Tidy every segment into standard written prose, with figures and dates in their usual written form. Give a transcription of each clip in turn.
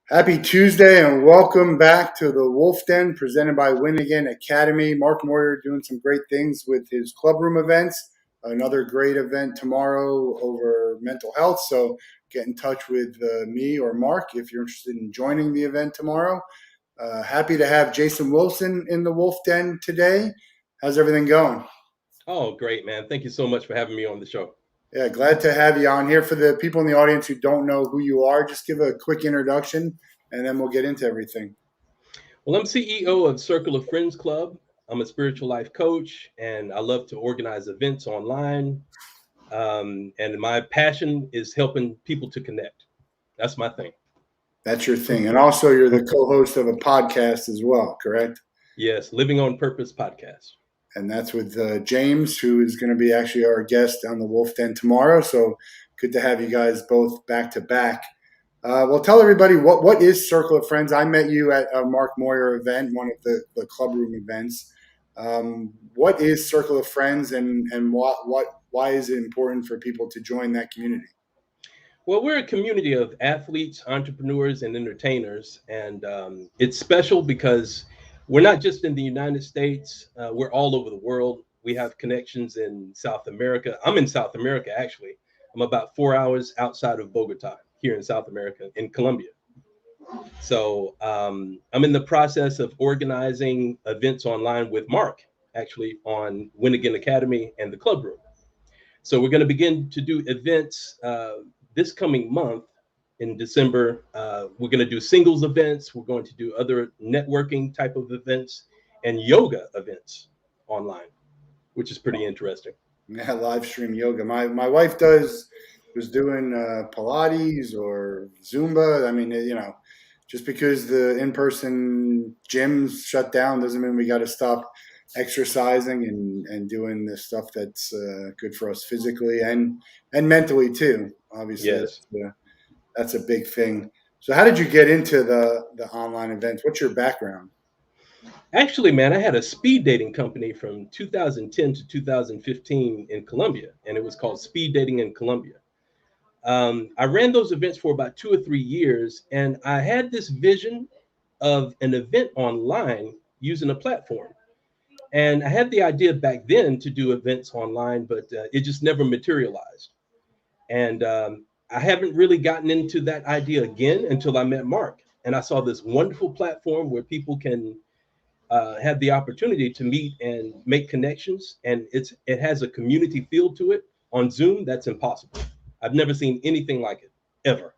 Happy Tuesday and welcome back to the Wolff Den presented by Win Again Academy. Mark Moyer doing some great things with his clubroom events. Another great event tomorrow over mental health. So get in touch with me or Mark if you're interested in joining the event tomorrow. Happy to have Jason Wilson in the Wolff Den today. How's everything going? Oh, great, man. Thank you so much for having me on the show. Yeah, glad to have you on here. For the people in the audience who don't know who you are, just give a quick introduction and then we'll get into everything. Well, I'm CEO of Circle of Friends Club. I'm a spiritual life coach, and I love to organize events online. And my passion is helping people to connect. That's my thing. That's your thing. And also, you're the co host of a podcast as well, correct? Yes, Living on Purpose podcast. And that's with James, who is going to be actually our guest on the Wolff Den tomorrow. So good to have you guys both back to back. Well, tell everybody what is Circle of Friends. I met you at a Mark Moyer event, one of the clubroom events. What is Circle of Friends, and why is it important for people to join that community? Well, we're a community of athletes, entrepreneurs, and entertainers, and it's special because we're not just in the United States. We're all over the world. We have connections in South America. I'm in South America, actually. I'm about 4 hours outside of Bogota, here in South America, in Colombia. So I'm in the process of organizing events online with Mark, actually, on Win Again Academy and the Club Room. So we're going to begin to do events this coming month in December. We're going to do singles events. We're going to do other networking type of events and yoga events online, which is pretty interesting. Yeah, live stream yoga. My wife was doing Pilates or Zumba. I mean, just because the in-person gyms shut down doesn't mean we got to stop exercising and doing the stuff that's good for us physically and mentally too. Obviously, Yes. that's a big thing. So, how did you get into the online events? What's your background? Actually, man, I had a speed dating company from 2010 to 2015 in Colombia, and it was called Speed Dating in Colombia. I ran those events for about 2 or 3 years, and I had this vision of an event online using a platform. And I had the idea back then to do events online, but it just never materialized. And I haven't really gotten into that idea again until I met Mark. And I saw this wonderful platform where people can have the opportunity to meet and make connections. And it has a community feel to it. On Zoom, that's impossible. I've never seen anything like it, ever.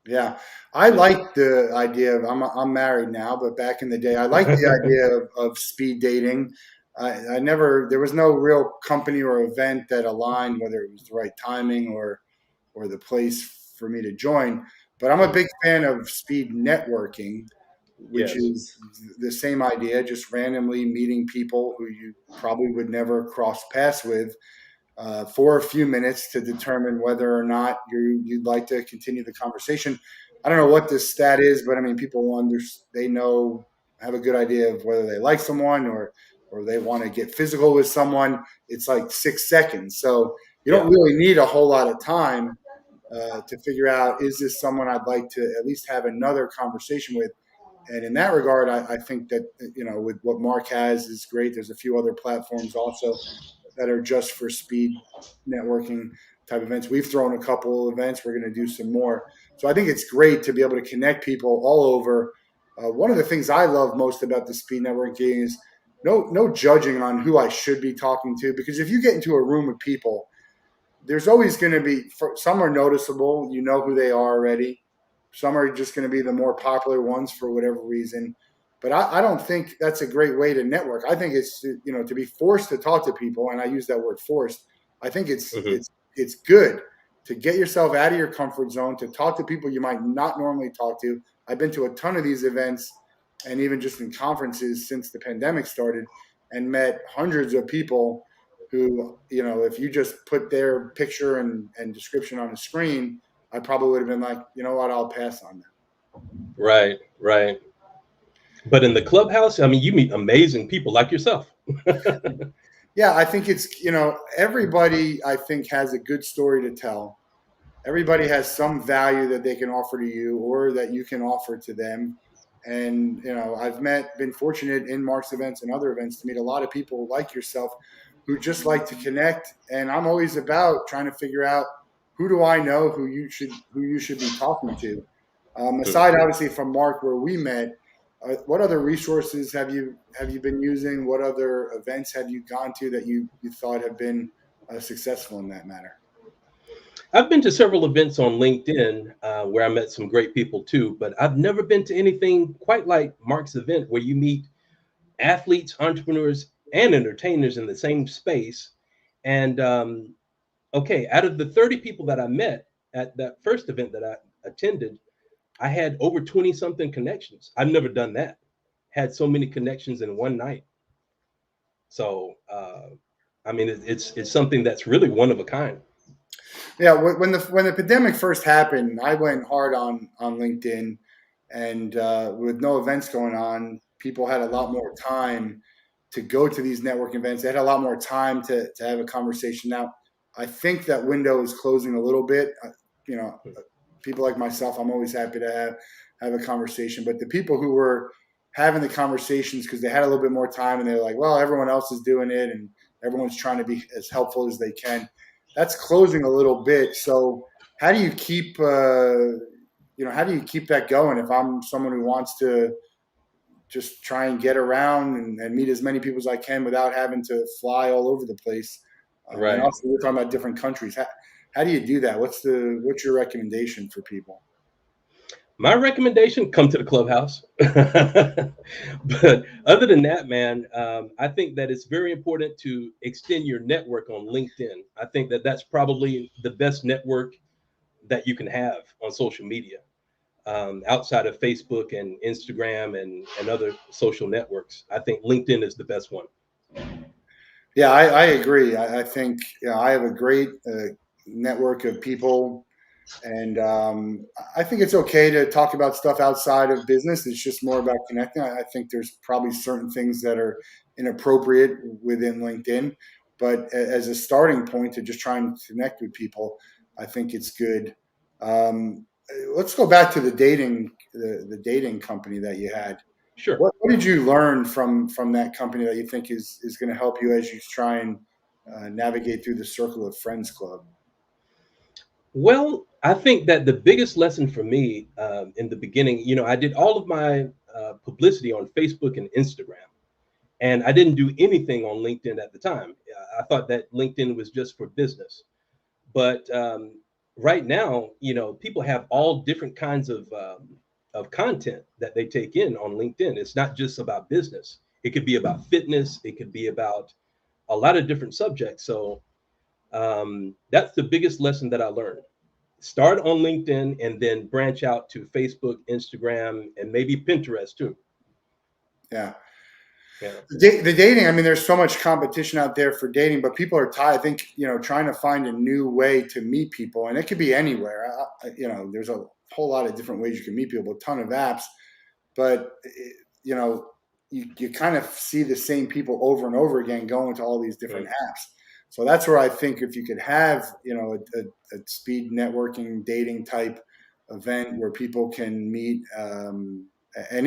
Yeah, I like the idea of I'm married now, but back in the day, I liked the idea of speed dating. I never there was no real company or event that aligned whether it was the right timing or the place for me to join. But I'm a big fan of speed networking, which Yes. is the same idea, just randomly meeting people who you probably would never cross paths with for a few minutes to determine whether or not you'd like to continue the conversation. I don't know what the stat is, but I mean, they know, have a good idea of whether they like someone or they want to get physical with someone. It's like 6 seconds, so you don't Yeah. really need a whole lot of time to figure out, is this someone I'd like to at least have another conversation with. And in that regard, I think that with what Mark has is great. There's a few other platforms also that are just for speed networking type events. We've thrown a couple events. We're going to do some more. So I think it's great to be able to connect people all over. One of the things I love most about the speed networking is no judging on who I should be talking to, because if you get into a room with people, there's always going to be some are noticeable. You know who they are already. Some are just going to be the more popular ones for whatever reason. But I don't think that's a great way to network. I think it's to be forced to talk to people, and I use that word forced. I think Hmm. it's good to get yourself out of your comfort zone, to talk to people you might not normally talk to. I've been to a ton of these events, and even just in conferences since the pandemic started, and met hundreds of people who, if you just put their picture and description on a screen, I probably would have been like, you know what, I'll pass on that. Right. Right. But in the clubhouse, I mean, you meet amazing people like yourself. Yeah, I think it's, everybody, I think, has a good story to tell. everybody has some value that they can offer to you or that you can offer to them. And I've been fortunate in Mark's events and other events to meet a lot of people like yourself who just like to connect. And I'm always about trying to figure out, who do I know who you should be talking to. Aside obviously from Mark, where we met, what other resources have you been using? What other events have you gone to that you thought have been successful in that matter? I've been to several events on LinkedIn where I met some great people too, but I've never been to anything quite like Mark's event where you meet athletes, entrepreneurs, and entertainers in the same space. And okay, out of the 30 people that I met at that first event that I attended, I had over 20 something connections. I've never done that. Had so many connections in one night. So, I mean, it's something that's really one of a kind. Yeah, when the pandemic first happened, I went hard on LinkedIn, and with no events going on, people had a lot more time to go to these network events. They had a lot more time to have a conversation. Now, I think that window is closing a little bit. You know, people like myself, I'm always happy to have a conversation. But the people who were having the conversations because they had a little bit more time and they're like, well, everyone else is doing it and everyone's trying to be as helpful as they can. That's closing a little bit. So how do you keep how do you keep that going? If I'm someone who wants to just try and get around and meet as many people as I can without having to fly all over the place. And Right. also, we're talking about different countries. How do you do that? What's your recommendation for people? My recommendation: come to the clubhouse. But other than that, man, I think that it's very important to extend your network on LinkedIn. I think that that's probably the best network that you can have on social media, outside of Facebook and Instagram and other social networks. I think LinkedIn is the best one. Yeah, I agree. I think I have a great network of people. And I think it's okay to talk about stuff outside of business. It's just more about connecting. I think there's probably certain things that are inappropriate within LinkedIn, but as a starting point to just try and connect with people, I think it's good. Let's go back to the dating company that you had. Sure. What did you learn from that company that you think is going to help you as you try and navigate through the circle of friends club? Well, I think that the biggest lesson for me in the beginning, I did all of my publicity on Facebook and Instagram, and I didn't do anything on LinkedIn at the time. I thought that LinkedIn was just for business. But right now, people have all different kinds of content that they take in on LinkedIn. It's not just about business. It could be about fitness. It could be about a lot of different subjects. So that's the biggest lesson that I learned. Start on LinkedIn and then branch out to Facebook, Instagram, and maybe Pinterest too. Yeah. Yeah. The dating, I mean, there's so much competition out there for dating, but people are tired. I think, trying to find a new way to meet people, and it could be anywhere. There's a whole lot of different ways you can meet people, a ton of apps, but, you know, you kind of see the same people over and over again going to all these different Mm. apps. So that's where I think if you could have, a speed networking dating type event where people can meet, and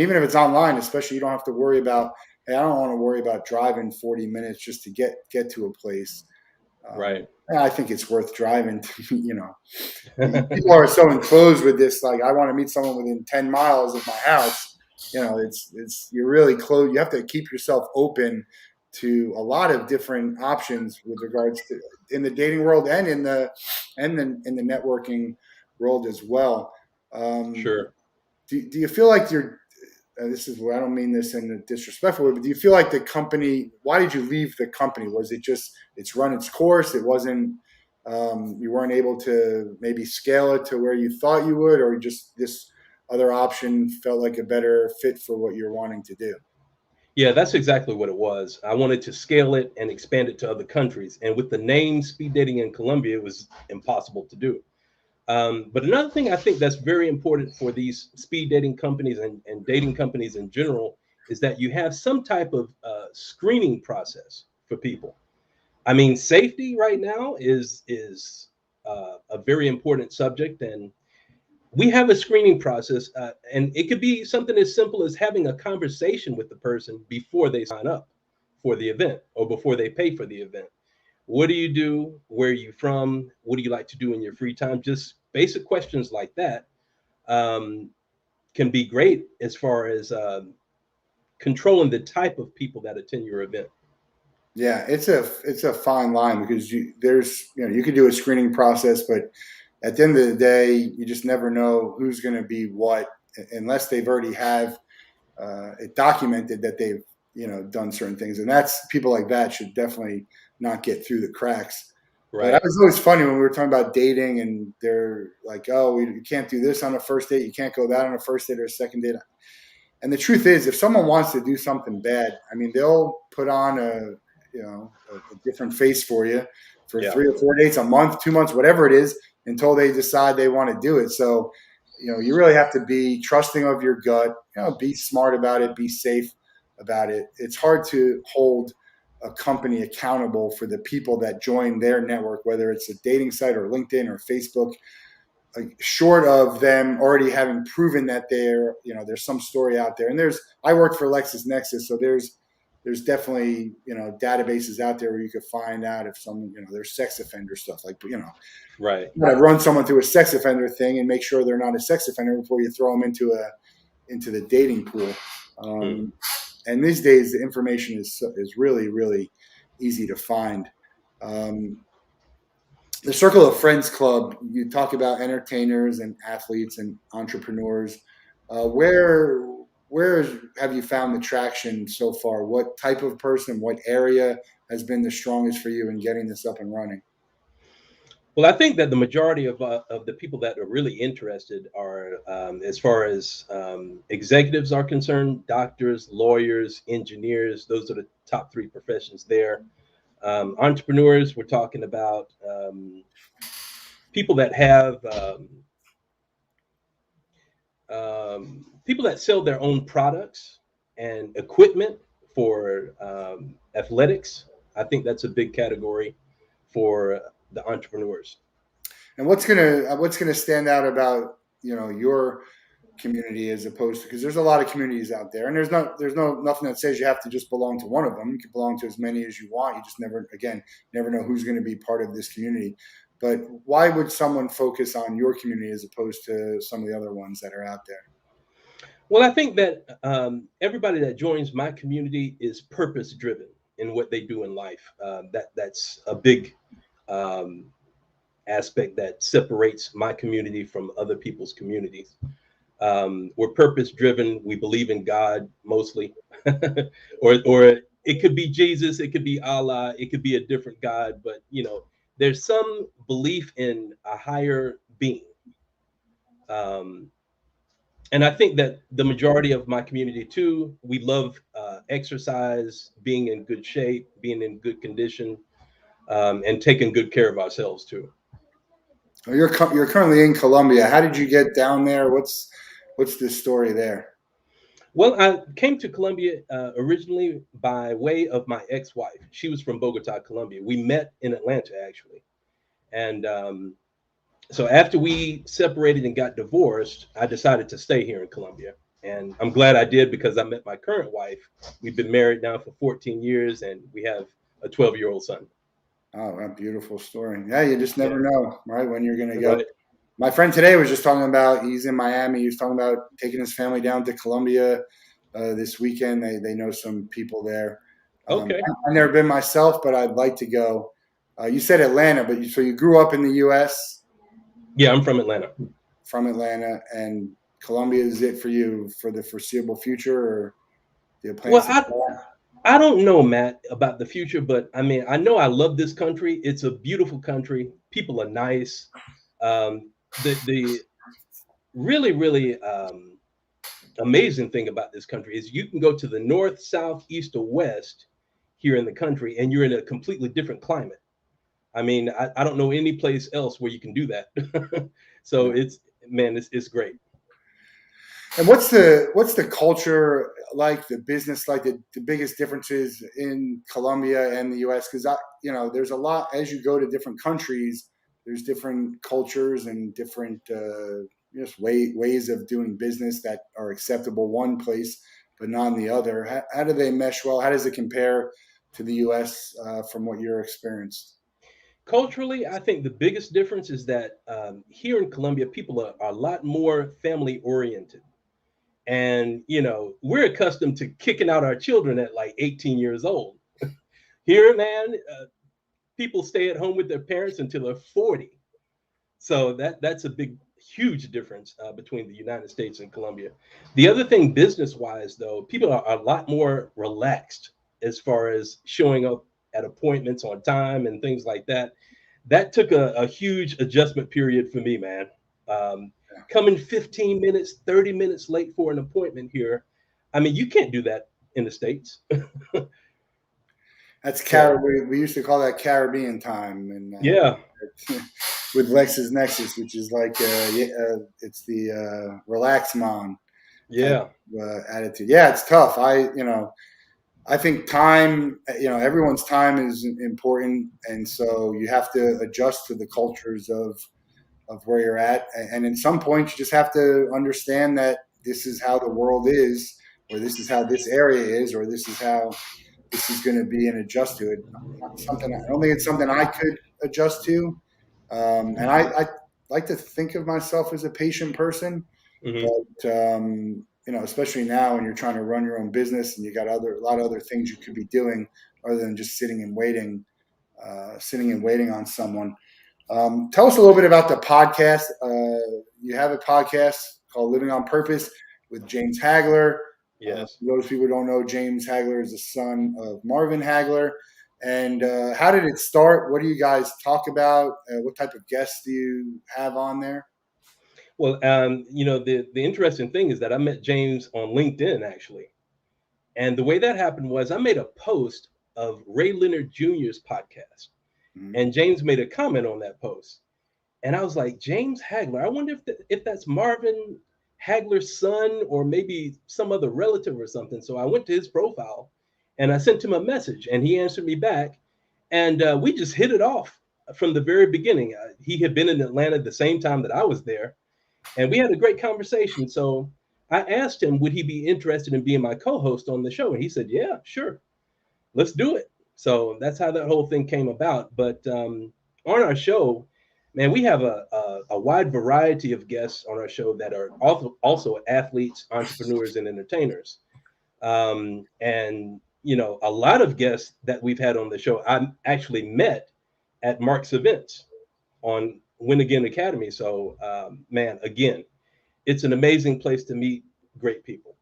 even if it's online, especially, you don't have to worry about, hey, I don't want to worry about driving 40 minutes just to get to a place. Right. And I think it's worth driving to, people are so enclosed with this. Like, I want to meet someone within 10 miles of my house. You're really close. You have to keep yourself open to a lot of different options with regards to in the dating world and in the networking world as well. Um, Sure. do you feel like you're this is where I don't mean this in a disrespectful way, but do you feel like the company, why did you leave the company? Was it just it's run its course? It wasn't, you weren't able to maybe scale it to where you thought you would, or just this other option felt like a better fit for what you're wanting to do? Yeah, that's exactly what it was. I wanted to scale it and expand it to other countries. And with the name speed dating in Colombia, it was impossible to do. But another thing I think that's very important for these speed dating companies and dating companies in general is that you have some type of screening process for people. I mean, safety right now is a very important subject, and we have a screening process, and it could be something as simple as having a conversation with the person before they sign up for the event or before they pay for the event. What do you do? Where are you from? What do you like to do in your free time? Just basic questions like that um, can be great as far as controlling the type of people that attend your event. Yeah, it's a fine line because you could do a screening process, but at the end of the day, you just never know who's going to be what unless they've already have it documented that they've done certain things, and that's people like that should definitely not get through the cracks. But that Right. was always funny when we were talking about dating, and they're like, "Oh, you can't do this on a first date. You can't go that on a first date or a second date." And the truth is, if someone wants to do something bad, I mean, they'll put on a different face for you for Yeah. 3 or 4 dates, a month, 2 months, whatever it is, until they decide they want to do it. So, you really have to be trusting of your gut. Be smart about it. Be safe about it. It's hard to hold a company accountable for the people that join their network, whether it's a dating site or LinkedIn or Facebook, like, short of them already having proven that there's some story out there. And I worked for LexisNexis, so there's definitely databases out there where you could find out if someone there's sex offender stuff, like Right. you gotta run someone through a sex offender thing and make sure they're not a sex offender before you throw them into the dating pool. Mm. And these days the information is really really easy to find. Um, the Circle of Friends Club, you talk about entertainers and athletes and entrepreneurs. Where have you found the traction so far? What type of person, what area has been the strongest for you in getting this up and running? Well, I think that the majority of the people that are really interested are, as far as executives are concerned, doctors, lawyers, engineers. Those are the top three professions there. Entrepreneurs, we're talking about people that have people that sell their own products and equipment for athletics. I think that's a big category for the entrepreneurs. And what's gonna stand out about your community as opposed to, because there's a lot of communities out there, and there's nothing that says you have to just belong to one of them. You can belong to as many as you want. You just never know who's going to be part of this community. But why would someone focus on your community as opposed to some of the other ones that are out there? Well, I think that everybody that joins my community is purpose driven in what they do in life. That's a big um, aspect that separates my community from other people's communities. We're purpose driven. We believe in God mostly, or it could be Jesus, it could be Allah, it could be a different God, but there's some belief in a higher being. Um, and I think that the majority of my community too, we love exercise, being in good shape, being in good condition, and taking good care of ourselves too. Well, you're currently in Colombia. How did you get down there? What's the story there? Well, I came to Colombia originally by way of my ex-wife. She was from Bogota, Colombia. We met in Atlanta, actually. And so after we separated and got divorced, I decided to stay here in Colombia. And I'm glad I did because I met my current wife. We've been married now for 14 years and we have a 12-year-old son. Oh, a beautiful story. Yeah, you just never Yeah, know, right, when you're going to go. right. My friend today was just talking about he's in Miami. He was talking about taking his family down to Colombia this weekend. They know some people there. Okay. I've never been myself, but I'd like to go. You said Atlanta, but so you grew up in the U.S., Yeah, I'm from Atlanta. from Atlanta, and Colombia is it for you for the foreseeable future, or do you plan to Well, stay I there? I don't know, Matt, about the future, but I mean, I know I love this country. It's a beautiful country. People are nice. The really really amazing thing about this country is you can go to the north, south, east, or west here in the country, and you're in a completely different climate. I mean, I don't know any place else where you can do that. So Yeah. it's man, it's great. And what's the culture like, the business like, the biggest differences in Colombia and the U.S.? Because there's a lot as you go to different countries. there's different cultures and different ways of doing business that are acceptable one place but not in the other. How do they mesh well? How does it compare to the U.S. From what you're experienced? Culturally, I think the biggest difference is that here in Colombia, people are a lot more family oriented. And, we're accustomed to kicking out our children at like 18 years old. Here, man, people stay at home with their parents until they're 40. So that's a big, huge difference between the United States and Colombia. The other thing, business wise, though, people are a lot more relaxed as far as showing up at appointments on time and things like that. That took a huge adjustment period for me, man. Um, Coming 15 minutes, 30 minutes late for an appointment here. I mean, you can't do that in the States. That's So, We used to call that Caribbean time, and yeah, with LexisNexis, which is like it's the relax mom type yeah, of attitude. Yeah, it's tough. I think time, everyone's time is important, and so you have to adjust to the cultures of where you're at, and in some points, you just have to understand that this is how the world is, or this is how this area is, or this is how this is going to be, and adjust to it. Not something I don't think it's something I could adjust to, and I like to think of myself as a patient person, hmm, but especially now when you're trying to run your own business and you got a lot of other things you could be doing other than just sitting and waiting on someone. Tell us a little bit about the podcast. You have a podcast called Living on Purpose with James Hagler. yes. For those people who don't know, James Hagler is the son of Marvin Hagler. And how did it start? What do you guys talk about? What type of guests do you have on there? Well, the interesting thing is that I met James on LinkedIn actually, and the way that happened was I made a post of Ray Leonard Jr.'s podcast, Mhm. and James made a comment on that post, and I was like, James Hagler. I wonder if that's Marvin Hagler's son or maybe some other relative or something. So I went to his profile, and I sent him a message, and he answered me back, and we just hit it off from the very beginning. He had been in Atlanta the same time that I was there, and we had a great conversation. So I asked him, would he be interested in being my co-host on the show? And he said, yeah, sure, let's do it. So that's how that whole thing came about. But on our show, man, we have a wide variety of guests on our show that are also athletes, entrepreneurs, and entertainers. And a lot of guests that we've had on the show, I actually met at Mark's events on Win Again Academy. So, man, again, it's an amazing place to meet great people.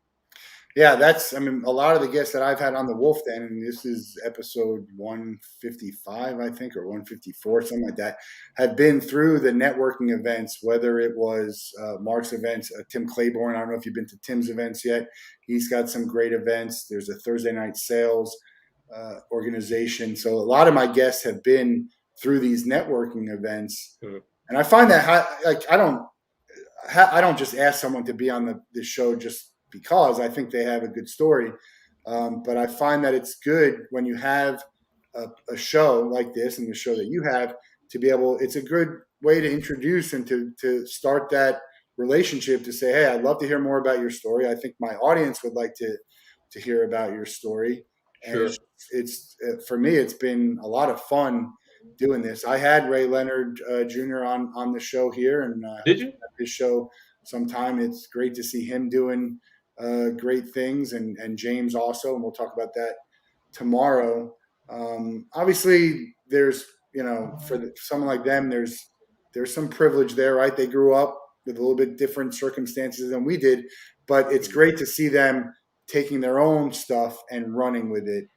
Yeah, I mean, a lot of the guests that I've had on the Wolff Den, and this is episode 155, I think, or 154, something like that, have been through the networking events, whether it was Mark's events, Tim Claiborne. I don't know if you've been to Tim's events yet. He's got some great events. There's a Thursday night sales organization. So a lot of my guests have been through these networking events. Mhm. And I find that, like, I don't just ask someone to be on the show just because I think they have a good story. But I find that it's good when you have a show like this and the show that you have to be able, it's a good way to introduce and to start that relationship to say, hey, I'd love to hear more about your story. I think my audience would like to hear about your story. And Sure. it's for me, it's been a lot of fun doing this. I had Ray Leonard Jr. on the show here, and I hope Did you? his show sometime. It's great to see him doing great things, and James also, and we'll talk about that tomorrow. Obviously, there's for someone like them, there's some privilege there, right? They grew up with a little bit different circumstances than we did, but it's Mhm. great to see them taking their own stuff and running with it.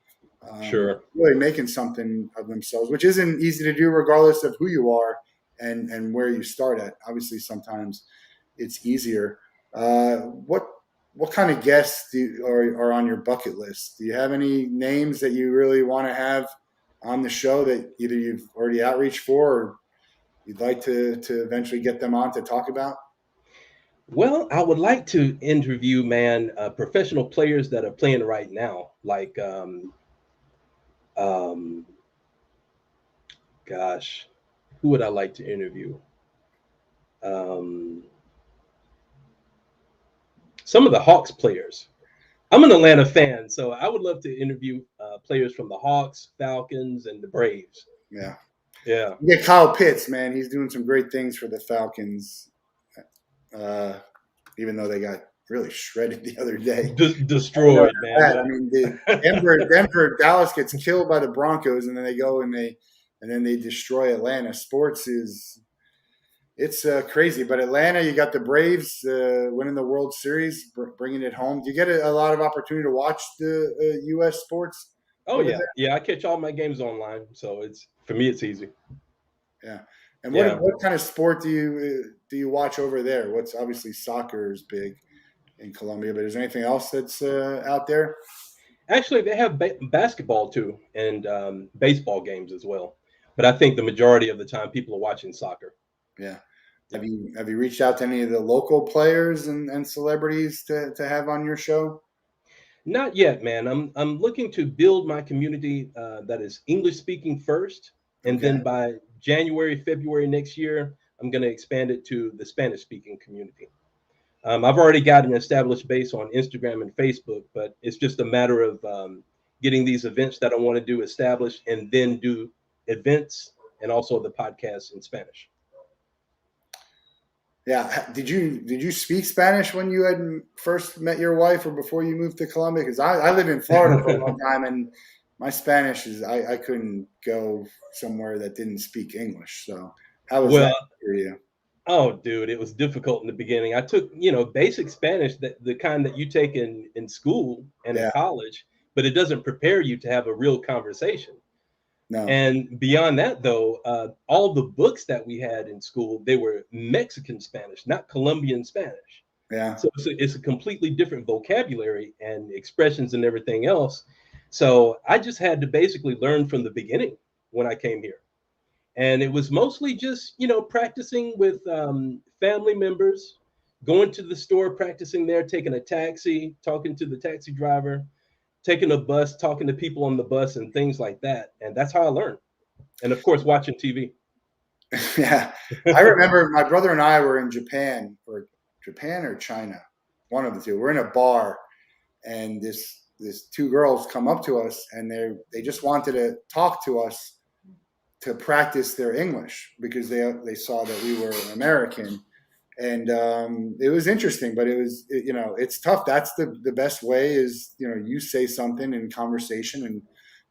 Sure. Really making something of themselves, which isn't easy to do regardless of who you are and where you start at. Obviously, sometimes it's easier. What kind of guests are on your bucket list? Do you have any names that you really want to have on the show that either you've already outreach for or you'd like to eventually get them on to talk about? Well, I would like to interview, man, professional players that are playing right now, like, um, gosh, Who would I like to interview? Um, some of the Hawks players. I'm an Atlanta fan, so I would love to interview players from the Hawks, Falcons, and the Braves. Yeah. Yeah, You get Kyle Pitts, man. He's doing some great things for the Falcons, uh, even though they got really shredded the other day. I don't know destroyed, man. that. I mean, the Dallas gets killed by the Broncos, and then they go and then they destroy Atlanta. Sports is it's crazy, but Atlanta, you got the Braves winning the World Series, bringing it home. Do you get a lot of opportunity to watch the U.S. sports Oh over yeah, there? yeah. I catch all my games online, so it's for me. It's easy. Yeah. And Yeah. what kind of sport do you watch over there? What's obviously soccer is big in Colombia, but is there anything else that's out there? Actually, they have basketball too, and baseball games as well. But I think the majority of the time, people are watching soccer. Yeah. Yeah. Have you reached out to any of the local players and celebrities to have on your show? Not yet, man. I'm looking to build my community that is English speaking first, and Okay. then by January, February next year, I'm going to expand it to the Spanish speaking community. I've already got an established base on Instagram and Facebook, but it's just a matter of getting these events that I want to do established, and then do events and also the podcast in Spanish. Yeah. Did you speak Spanish when you had first met your wife or before you moved to Colombia? Because I lived in Florida for a long time, and my Spanish is I couldn't go somewhere that didn't speak English. So how was that Well, for you? oh, dude, it was difficult in the beginning. I took, basic Spanish, that the kind that you take in school and in Yeah. college, but it doesn't prepare you to have a real conversation. No. And beyond that, though, all the books that we had in school, they were Mexican Spanish, not Colombian Spanish. Yeah. So it's a completely different vocabulary and expressions and everything else. So I just had to basically learn from the beginning when I came here. And it was mostly just, practicing with family members, going to the store, practicing there, taking a taxi, talking to the taxi driver, taking a bus, talking to people on the bus, and things like that. And that's how I learned. And of course, watching TV. Yeah. I remember my brother and I were in Japan or China, one of the two. We're in a bar, and this two girls come up to us, and they just wanted to talk to us to practice their English because they saw that we were American, and it was interesting. But it's tough. That's the best way is you say something in conversation,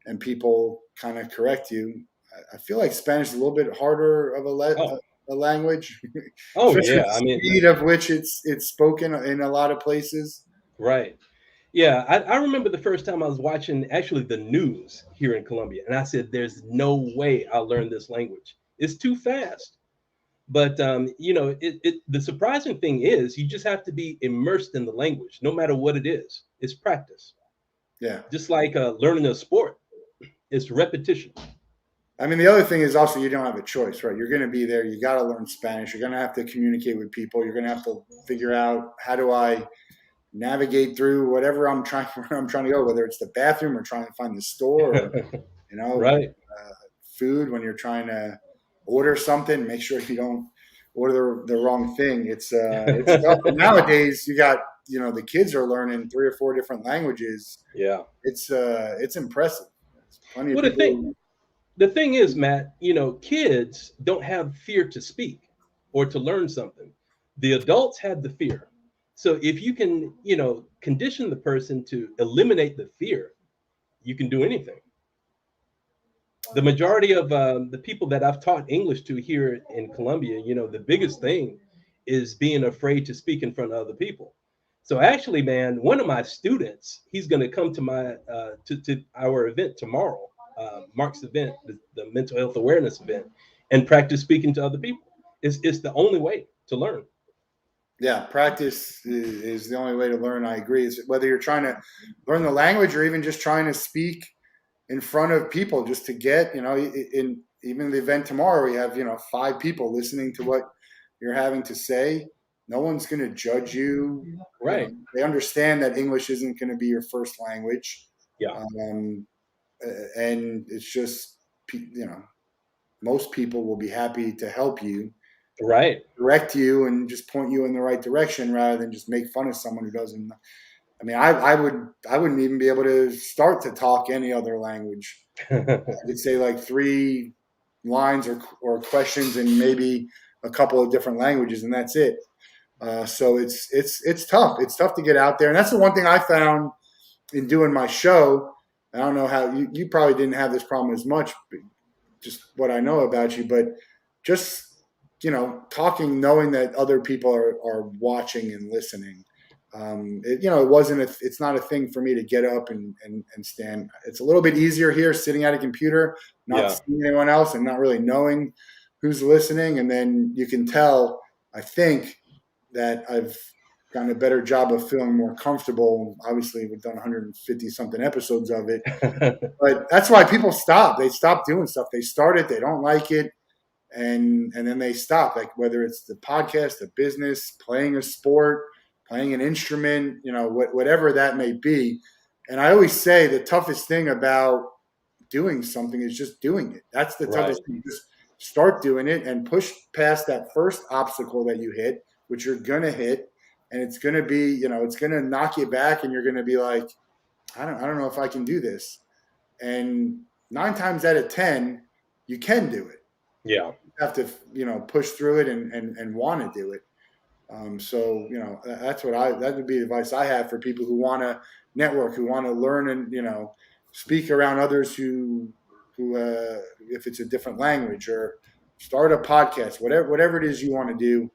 and people kind of correct you. I feel like Spanish is a little bit harder of Oh, a language, oh especially yeah. the I mean, speed of which it's spoken in a lot of places. right. Yeah, I remember the first time I was watching actually the news here in Colombia, and I said, "There's no way I'll learn this language. It's too fast." But the surprising thing is, you just have to be immersed in the language, no matter what it is. It's practice, Yeah. just like learning a sport. It's repetition. I mean, the other thing is also you don't have a choice, right? You're going to be there. You got to learn Spanish. You're going to have to communicate with people. You're going to have to figure out how do I navigate through whatever where I'm trying to go, whether it's the bathroom or trying to find the store or you know Right. food when you're trying to order something. Make sure you don't order the wrong thing. It's tough. But nowadays you got the kids are learning three or four different languages. Yeah. It's impressive. There's plenty of Well, people. the thing is, Matt, kids don't have fear to speak or to learn something. The adults have the fear. So if you can, condition the person to eliminate the fear, you can do anything. The majority of the people that I've taught English to here in Colombia, the biggest thing is being afraid to speak in front of other people. So actually, man, one of my students, he's going to come to my to our event tomorrow, Mark's event, the mental health awareness event, and practice speaking to other people. It's the only way to learn. Yeah, practice is the only way to learn. I agree. It's whether you're trying to learn the language or even just trying to speak in front of people, just to get, in even the event tomorrow, we have, five people listening to what you're having to say. No one's going to judge you. Right. They understand that English isn't going to be your first language. Yeah. And it's just, you know, most people will be happy to help you, Right. direct you, and just point you in the right direction rather than just make fun of someone who doesn't. I mean, I wouldn't even be able to start to talk any other language. I could say like 3 lines or questions in maybe a couple of different languages, and that's it. So it's tough. It's tough to get out there, and that's the one thing I found in doing my show. I don't know how you probably didn't have this problem as much, just what I know about you, but just talking, knowing that other people are watching and listening. It wasn't. It's not a thing for me to get up and stand. It's a little bit easier here, sitting at a computer, not Yeah. seeing anyone else, and not really knowing who's listening. And then you can tell, I think, that I've gotten a better job of feeling more comfortable. Obviously, we've done 150 something episodes of it, but that's why people stop. They stop doing stuff. They start it, they don't like it, and then they stop. Like whether it's the podcast, the business, playing a sport, playing an instrument, whatever that may be. And I always say the toughest thing about doing something is just doing it. That's the Right. toughest thing. Just start doing it and push past that first obstacle that you hit, which you're gonna hit, and it's gonna be, it's gonna knock you back, and you're gonna be like, I don't know if I can do this. And 9 times out of 10, you can do it. Yeah. You have to, push through it and want to do it. So that would be the advice I have for people who want to network, who want to learn and speak around others who if it's a different language, or start a podcast, whatever it is you want to do.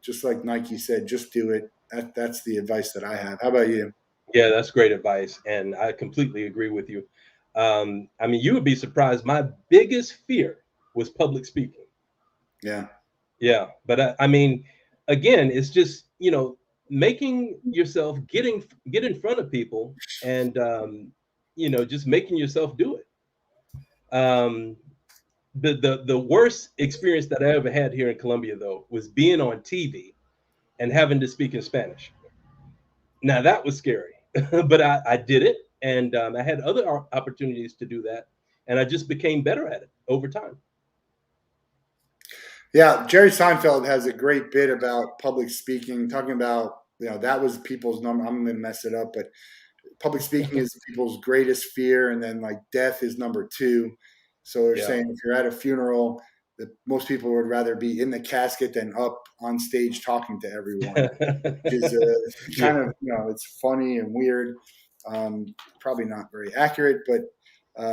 Just like Nike said, just do it. That's the advice that I have. How about you? Yeah, that's great advice, and I completely agree with you. I mean, you would be surprised. My biggest fear was public speaking. Yeah. Yeah, but I mean, again, it's just making yourself get in front of people, and just making yourself do it. Um, the worst experience that I ever had here in Colombia, though, was being on TV and having to speak in Spanish. Now that was scary, but I did it, and I had other opportunities to do that, and I just became better at it over time. Yeah, Jerry Seinfeld has a great bit about public speaking, talking about, that was people's number. I'm going to mess it up, but public speaking is people's greatest fear, and then like death is number two. So they're Yeah. saying if you're at a funeral, that most people would rather be in the casket than up on stage talking to everyone, which is Yeah. kind of, it's funny and weird. Probably not very accurate, but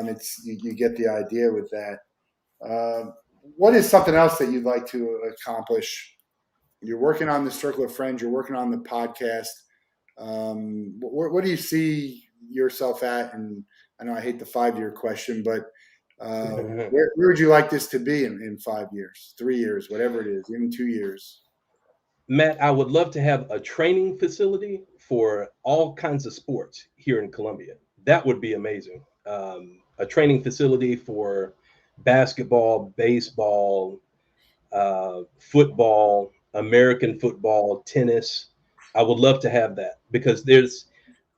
it's you get the idea with that. What is something else that you'd like to accomplish? You're working on the Circle of Friends. You're working on the podcast. What do you see yourself at? And I know I hate the 5-year question, but where would you like this to be in 5 years, 3 years, whatever it is, even 2 years? Matt, I would love to have a training facility for all kinds of sports here in Colombia. That would be amazing. A training facility for basketball, baseball, football, American football, tennis. I would love to have that because there's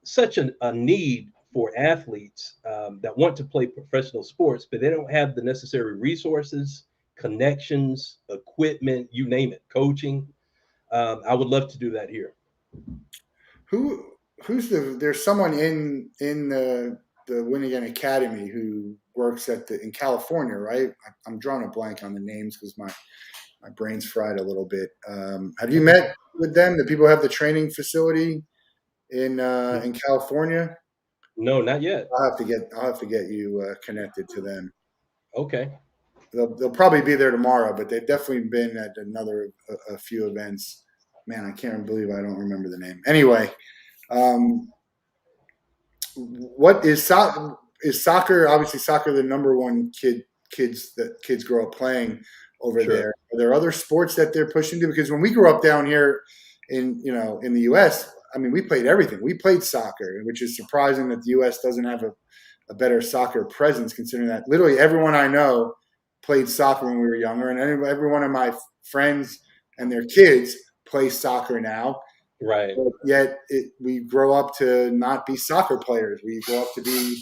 such a need for athletes that want to play professional sports, but they don't have the necessary resources, connections, equipment, you name it, coaching. I would love to do that here. Who there's someone in the Winnigan Academy who works in California, right? I'm drawing a blank on the names because my brain's fried a little bit. Have you met with them? The people who have the training facility in California? No, not yet. I'll have to get you connected to them. Okay. They'll probably be there tomorrow, but they've definitely been at a few events. Man, I can't believe I don't remember the name. Anyway, um, what is soccer? Obviously, soccer the number one kids grow up playing over there. Sure. Are there other sports that they're pushing to? Because when we grew up down here in the U.S., I mean, we played everything. We played soccer, which is surprising that the U.S. doesn't have a better soccer presence, considering that literally everyone I know played soccer when we were younger, and every one of my friends and their kids play soccer now. Right. But yet we grow up to not be soccer players. We grow up to be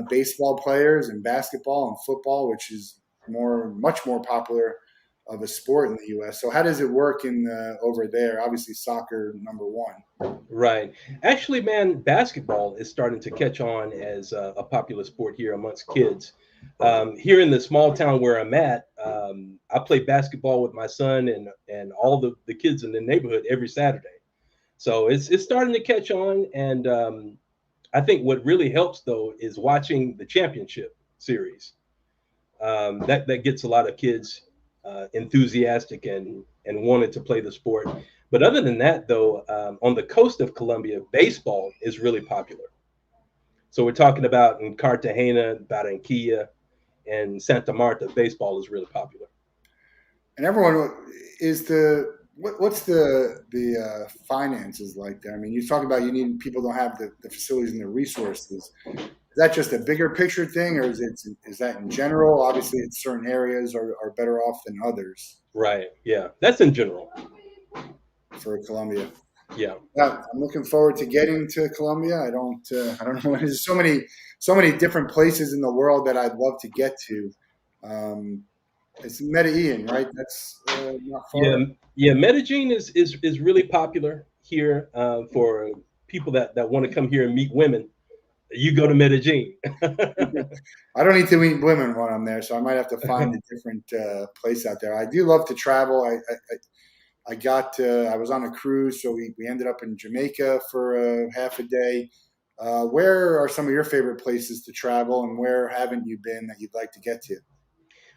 baseball players and basketball and football, which is much more popular of a sport in the U.S. So how does it work in over there? Obviously, soccer number one. Right. Actually, man, basketball is starting to catch on as a popular sport here amongst kids. Here in the small town where I'm at, I play basketball with my son and all the kids in the neighborhood every Saturday. So it's starting to catch on, and I think what really helps though is watching the championship series. That gets a lot of kids enthusiastic and wanted to play the sport. But other than that, though, on the coast of Colombia, baseball is really popular. So we're talking about in Cartagena, Barranquilla, and Santa Marta, baseball is really popular. And everyone is what's the finances like there? I mean, you talk about you need people don't have the facilities and the resources. Is that just a bigger picture thing, or is that in general? Obviously, certain areas are better off than others Right. Yeah. That's in general. for Colombia. Yeah. Yeah, I'm looking forward to getting to Colombia. I don't know. There's so many different places in the world that I'd love to get to. Um, it's Medellin, right? That's not Yeah. far. Yeah. Medellin is really popular here for people that want to come here and meet women. You go to Medellin. I don't need to meet women when I'm there, so I might have to find a different place out there. I do love to travel. I was on a cruise, so we ended up in Jamaica for half a day. Where are some of your favorite places to travel, and where haven't you been that you'd like to get to?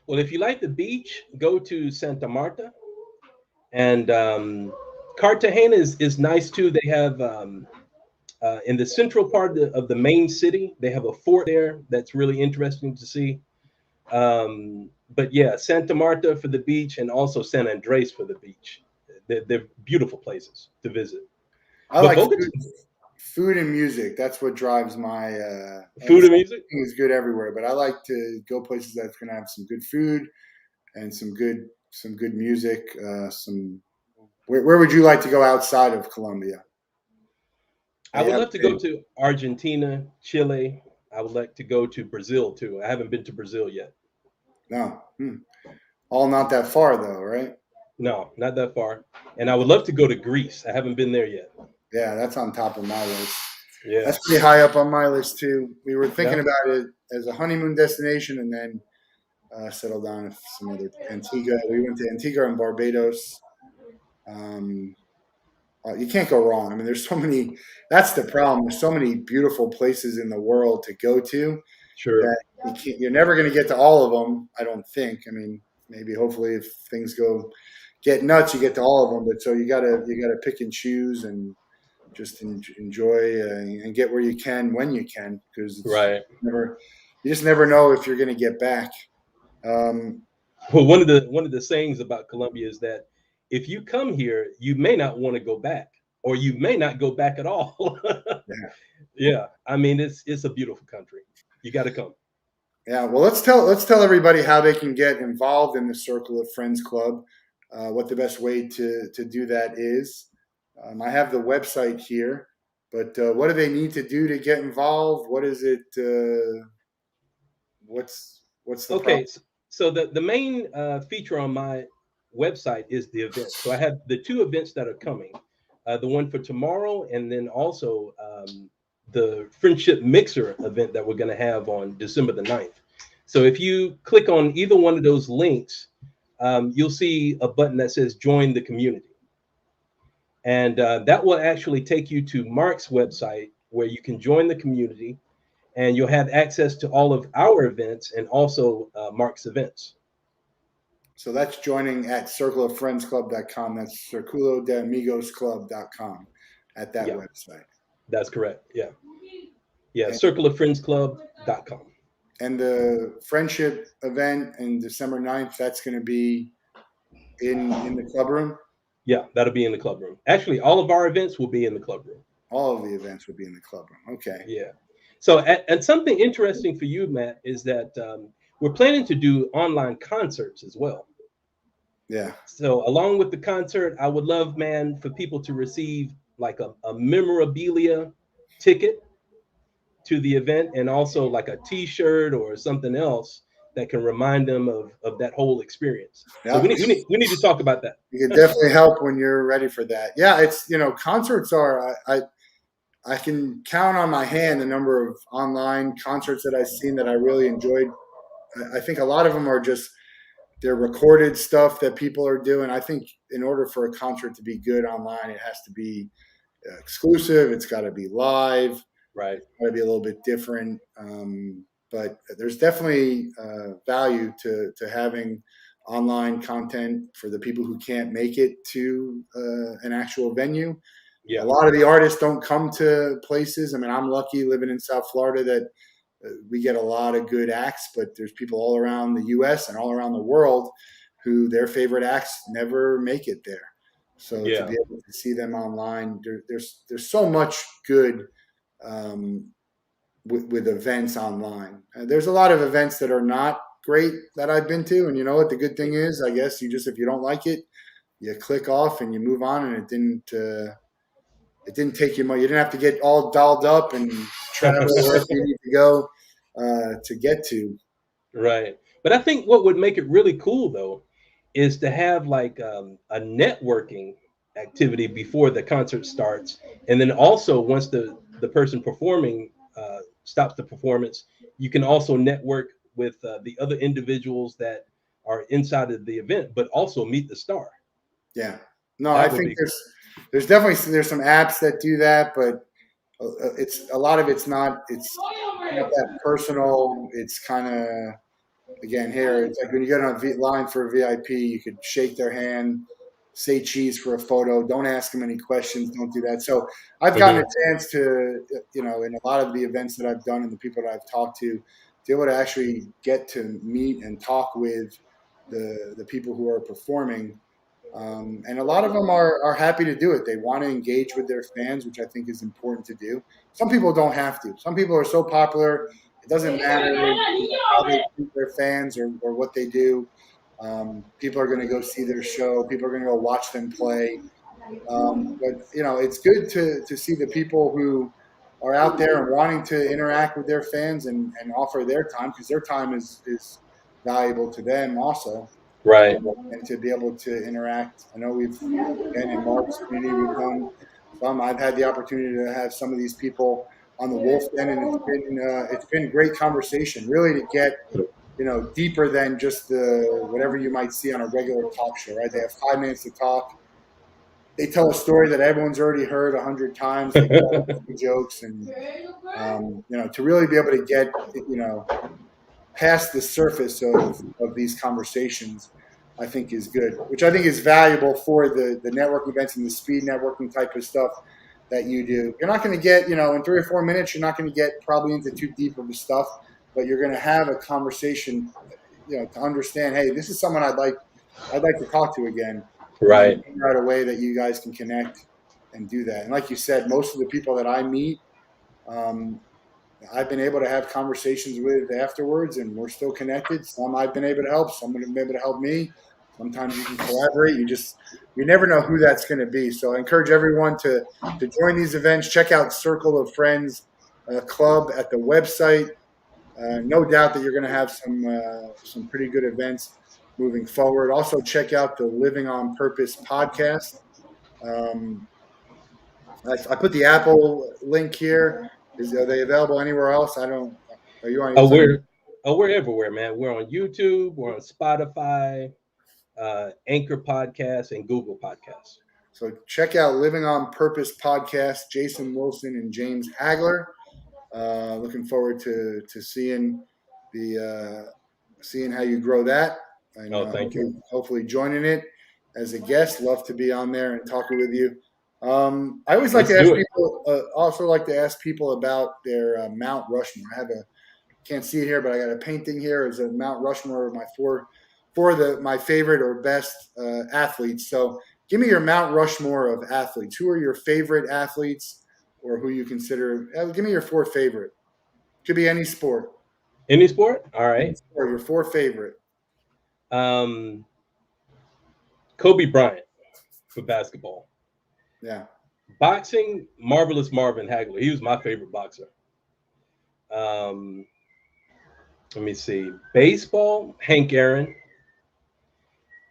Well, if you like the beach, go to Santa Marta. And Cartagena is nice too. They have in the central part of the main city, they have a fort there that's really interesting to see. But yeah, Santa Marta for the beach and also San Andres for the beach. They're beautiful places to visit. I But like Bogota, food and music. That's what drives my. food and music. Everything is good everywhere, but I like to go places that's going to have some good food and some good music. Where would you like to go outside of Colombia? I You would haven't love to go been. to Argentina, Chile. I would like to go to Brazil too. I haven't been to Brazil yet. No, all not that far though, right? No, not that far. And I would love to go to Greece. I haven't been there yet. Yeah, that's on top of my list. Yeah. That's pretty high up on my list too. We were thinking Yeah. about it as a honeymoon destination, and then settled on some other Antigua. We went to Antigua and Barbados. Um, you can't go wrong. I mean, there's so many. That's the problem. There's so many beautiful places in the world to go to Sure. that you're never going to get to all of them. I don't think. I mean, maybe hopefully if things get nuts, you get to all of them. But so you gotta pick and choose and just enjoy and get where you can when you can because it's Right. never. You just never know if you're going to get back. Um, Well, one of the sayings about Colombia is that if you come here, you may not want to go back, or you may not go back at all. yeah, Yeah, I mean it's a beautiful country. You got to come. yeah. Well, let's tell everybody how they can get involved in the Circle of Friends Club. What the best way to do that is. I have the website here, but what do they need to do to get involved? What is it? What's the Okay, problem? so the main feature on my website is the event. So I have the two events that are coming, the one for tomorrow, and then also the Friendship Mixer event that we're going to have on December the 9th. So if you click on either one of those links, you'll see a button that says Join the Community. And that will actually take you to Mark's website where you can join the community and you'll have access to all of our events and also Mark's events. So that's joining at circleoffriendsclub.com. That's circulodeamigosclub.com at that Yeah, website. that's correct. Yeah. Yeah. And, Circleoffriendsclub.com. and the friendship event in December 9th, that's going to be in the club room. Yeah, that'll be in the club room. Actually, all of our events will be in the club room. All of the events will be in the club room. Okay. Yeah. So, and something interesting for you, Matt, is that we're planning to do online concerts as well. Yeah. So, along with the concert, I would love, man, for people to receive like a memorabilia ticket to the event and also like a t-shirt or something else that can remind them of that whole experience. So Yeah. we need to talk about that. You can definitely help when you're ready for that. Yeah, it's concerts are I can count on my hand the number of online concerts that I've seen that I really enjoyed. I think a lot of them are just they're recorded stuff that people are doing. I think in order for a concert to be good online, it has to be exclusive. It's got to be live. Right. It's got to be a little bit different. But there's definitely value to having online content for the people who can't make it to an actual venue. Yeah. A lot of the artists don't come to places. I mean, I'm lucky living in South Florida that we get a lot of good acts, but there's people all around the U.S. and all around the world who their favorite acts never make it there. So to Yeah. be able to see them online, there's so much good um, with events online. There's a lot of events that are not great that I've been to, and you know what the good thing is? I guess you just if you don't like it, you click off and you move on, and it didn't take you much. You didn't have to get all dolled up and travel wherever you need to go to get to. Right. But I think what would make it really cool though is to have like a networking activity before the concert starts, and then also once the person performing stops the performance, you can also network with the other individuals that are inside of the event, but also meet the star. Yeah. No, I That would think be there's definitely there's some apps that do that, but it's a lot of it's not that personal. It's kind of again here. It's like when you get on a line for a VIP, you could shake their hand, say cheese for a photo. Don't ask them any questions. Don't do that. So I've gotten a Mhm. chance to in a lot of the events that I've done and the people that I've talked to be able to actually get to meet and talk with the people who are performing. And a lot of them are happy to do it. They want to engage with their fans, which I think is important to do. Some people don't have to. Some people are so popular, it doesn't matter how they treat their fans or what they do. People are going to go see their show. People are going to go watch them play. But it's good to see the people who are out there and wanting to interact with their fans and offer their time because their time is valuable to them also Right. and to be able to interact. I know we've, again, in Mark's community, we've done some. I've had the opportunity to have some of these people on the Wolff Den, and it's been great conversation, really, to get deeper than just the whatever you might see on a regular talk show. Right? They have 5 minutes to talk. They tell a story that everyone's already heard 100 times. They tell jokes, and to really be able to get past the surface of these conversations, I think is good, which I think is valuable for the networking events and the speed networking type of stuff that you do. You're not going to get, in 3 or 4 minutes, you're not going to get probably into too deep of the stuff, but you're going to have a conversation, to understand, hey, this is someone I'd like to talk to again, and then Right. figure out a way that you guys can connect and do that. And like you said, most of the people that I meet, um, I've been able to have conversations with afterwards, and we're still connected. Some I've been able to help. Some have been able to help me. Sometimes you can collaborate. You never know who that's going to be. So I encourage everyone to join these events. Check out Circle of Friends Club at the website. No doubt that you're going to have some pretty good events moving forward. Also check out the Living on Purpose podcast. Um, I put the Apple link here. Are they available anywhere else? I don't. Are you on? Oh, It's on. we're everywhere, man. We're on YouTube. We're on Spotify, Anchor Podcasts, and Google Podcasts. So check out Living on Purpose podcast. Jason Wilson and James Hagler. Looking forward to seeing seeing how you grow that, and Oh, thank you. hopefully joining it as a guest. Love to be on there and talking with you. I always like Let's to ask do it. people. Also like to ask people about their Mount Rushmore. I have can't see it here, but I got a painting here. It's a Mount Rushmore of my my favorite or best athletes. So give me your Mount Rushmore of athletes. Who are your favorite athletes, or who you consider? Give me your four favorite. Could be any sport. Any sport? All Any right. sport. Your four favorite. Um, Kobe Bryant for basketball. Yeah. Boxing, Marvelous Marvin Hagler. He was my favorite boxer. Um, Let me see. Baseball, Hank Aaron,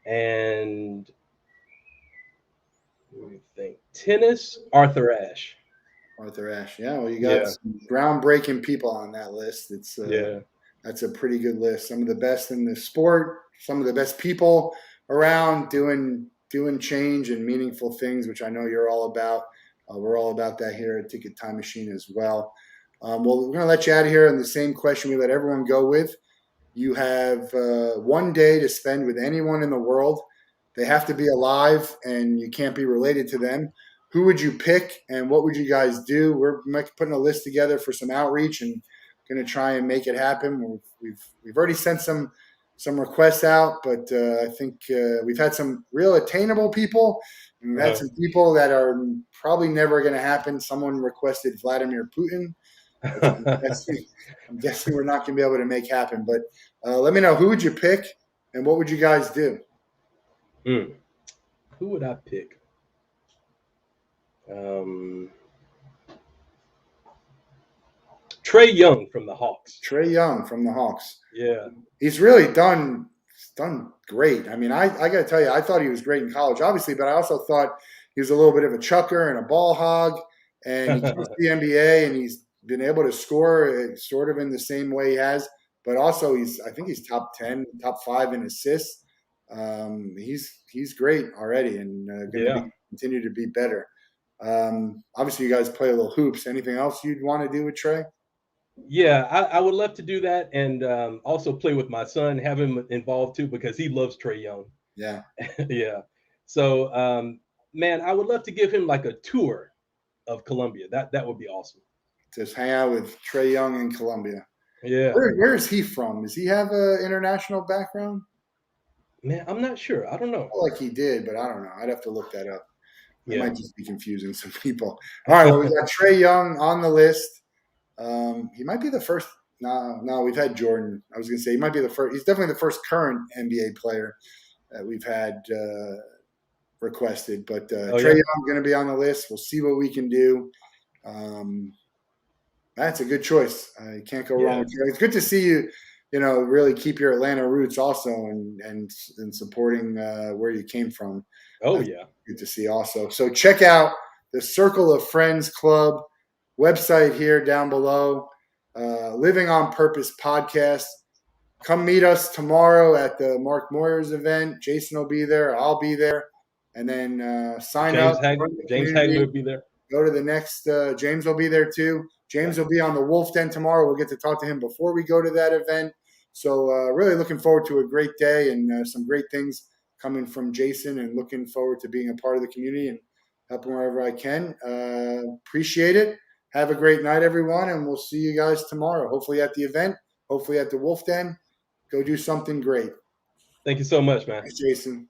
and let me think. Tennis, Arthur Ashe. Arthur Ashe. Yeah, well, you got Yeah, some groundbreaking people on that list. yeah. That's a pretty good list. Some of the best in the sport, some of the best people around doing change and meaningful things, which I know you're all about. We're all about that here at Ticket Time Machine as well. Well, we're going to let you out of here. And the same question we let everyone go with. You have 1 day to spend with anyone in the world. They have to be alive, and you can't be related to them. Who would you pick, and what would you guys do? We're putting a list together for some outreach, and going to try and make it happen. We've already sent some requests out, but I think we've had some real attainable people, and we've had Uh-huh. some people that are probably never going to happen. Someone requested Vladimir Putin, which I'm guessing we're not going to be able to make happen. But let me know, who would you pick, and what would you guys do? Hmm. Who would I pick? Um, Trey Young from the Hawks. Trey Young from the Hawks. Yeah. He's really done great. I mean, I got to tell you, I thought he was great in college, obviously, but I also thought he was a little bit of a chucker and a ball hog. And he comes to the NBA, and he's been able to score sort of in the same way he has. But also, I think he's top 10, top 5 in assists. He's great already, and going to be Yeah. continue to be better. Obviously, you guys play a little hoops. Anything else you'd want to do with Trey? Yeah, I would love to do that and also play with my son, have him involved too, because he loves Trey Young. Yeah, Yeah. So, man, I would love to give him like a tour of Colombia. That would be awesome. just hang out with Trey Young in Colombia. Yeah. Where is he from? Does he have an international background? Man, I'm not sure. I don't I know. feel like he did, but I don't know. I'd have to look that up. That Yeah. might just be confusing some people. All right, well, we got Trey Young on the list. He might be the first. No, we've had Jordan. I was going to say he might be the first. He's definitely the first current NBA player that we've had requested. But Oh Trey yeah. Young going to be on the list. We'll see what we can do. Um, that's a good choice. You can't go wrong Yeah. with Trey. It's good to see you. Really keep your Atlanta roots also, and supporting where you came from. Oh That's yeah. good to see also. So check out the Circle of Friends Club website here down below. Living on Purpose podcast. Come meet us tomorrow at the Mark Moyers event. Jason will be there. I'll be there. And then sign up, join the James Hagler community. would be there. Go to the next. James will be there too. James Yeah. will be on the Wolff Den tomorrow. We'll get to talk to him before we go to that event. So really looking forward to a great day and some great things coming from Jason, and looking forward to being a part of the community and helping wherever I can. Appreciate it. Have a great night, everyone, and we'll see you guys tomorrow. Hopefully at the event. Hopefully at the Wolff Den. Go do something great. Thank you so much, man. Thanks, Jason.